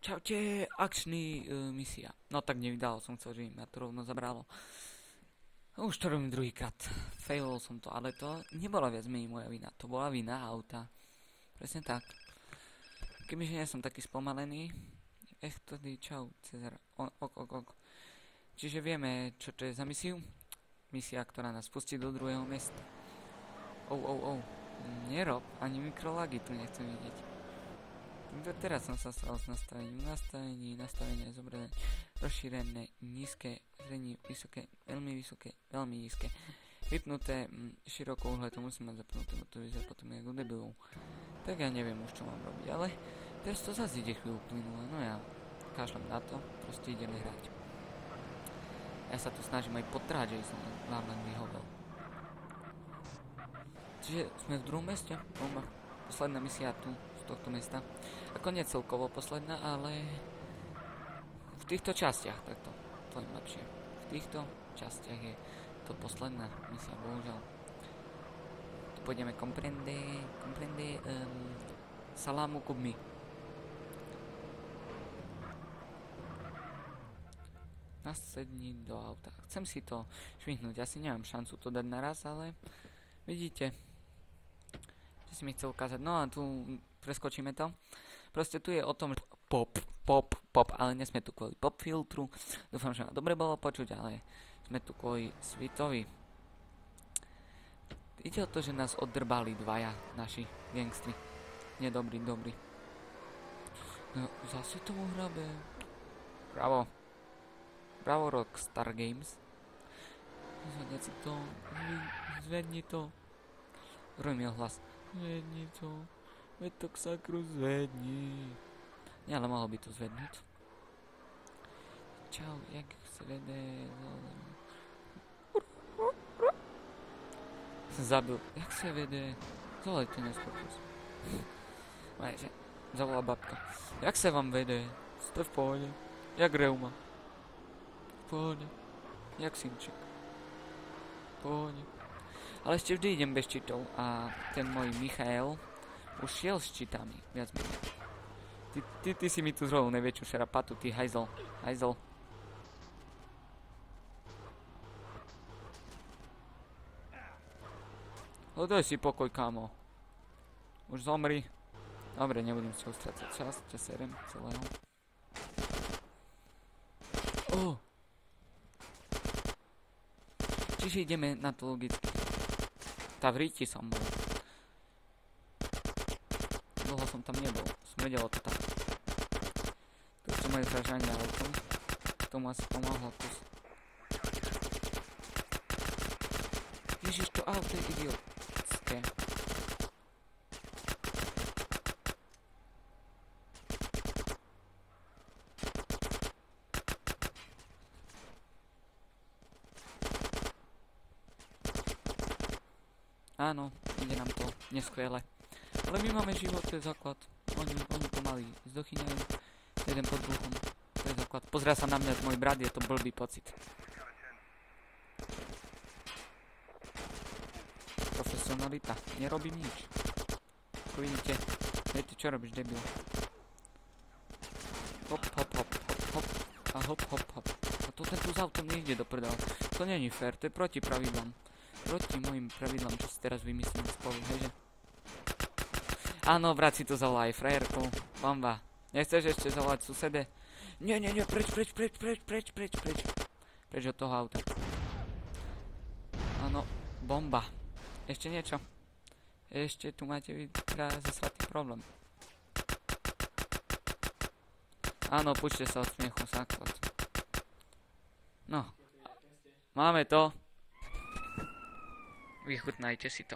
Čaute, akčný misia. No tak nevydal som chcel, že mi to rovno zabralo. Už to robím druhýkrát. Failol som to, ale to nebola viac menej moja vina. To bola vina auta. Presne tak. Kebyže nie som taký spomalený. Tedy čau, Cezar. Ok. Čiže vieme, čo to je za misiu. Misia, ktorá nás pustí do druhého mesta. Nerob, ani mikrolagy tu nechcem vidieť. Teraz som sa stal s nastavenie zobrané, rozšírené, nízke, strední, vysoké, veľmi nízke. Vypnuté, širokouhle, to musím mať zapnuté, bo to vyzerá potom jak u debilov. Tak ja neviem už, čo mám robiť, ale teraz to zase ide chvíľu plynule, no ja kašlem na to, proste ideme hrať. Ja sa tu snažím aj potrhať, že som vám len vyhovel. Čiže sme v druhom meste, bomba. Posledná misia tu, z tohto mesta. Ako nie celkovo posledná, ale v týchto častiach, takto, to je lepšie. V týchto častiach je to posledná misia, bohužiaľ. Tu pôjdeme comprende, salamu kubmi. Nasedni do auta. Chcem si to švihnúť, asi nemám šancu to dať naraz, ale vidíte, že si mi chcel ukázať. No a tu preskočíme to. Proste tu je o tom, že pop, ale nesme tu kvôli pop filtru. Dúfam, že ma dobre bolo počuť, ale sme tu kvôli svitovi. Ide o to, že nás oddrbali dvaja naši gangstri. Nedobrí. No, zase tomu hrabe. Bravo Rockstar Games. Zvedni to. Rojmiel hlas. Zvedni to. Veď to k sakru zvedni. Nie, ale mohol by to zvednúť. Čau, jak sa vede... Zabil. Jak sa vede... Zvolaj to neskôr. Zavolá babka. Jak sa vám vede? Ste v pohode? Jak reuma? V pohode. Jak synček? V pohode. Ale ešte vždy idem bez čitov a ten môj Michael už šiel s čitami, viac menej. Ty si mi tu zrobil najväčšiu šarapatu, ty hajzel. Daj si pokoj, kámo. Už zomri. Dobre, nebudem s ťou strácať čas, ťa serem celého. Čiže ideme na to logicky. Tá v ríti som bol. Dlho som tam nebol. Smrdelo to tam. To sú moje zražania autom. Tomu asi pomohlo kus. Ježiš, to auto je idiotské. Áno, ide nám to neskvele. Ale my máme život, to je základ. Oni pomaly zdochyňajú. Jeden pod bruchom. To je základ. Pozrá sa na mňa môj brat, je to blbý pocit. Profesionalita. Nerobím nič. Ako vidíte. Viete, čo robíš, debil? Hop. A hop. A to ten tu z autom nejde do prdala. To není fér, to je proti pravidlám. Proti mojim pravidlám, čo si teraz vymyslím spolu, heže? Áno, brat si to zavolá aj frajerku. Bomba. Nechceš ešte zavolať susede? Nie, preč. Preč od toho auta. Áno, bomba. Ešte niečo? Ešte tu máte vy zasratý problém. Áno, pučte sa od smiechu, základ. No. Máme to. Vychutnajte si to.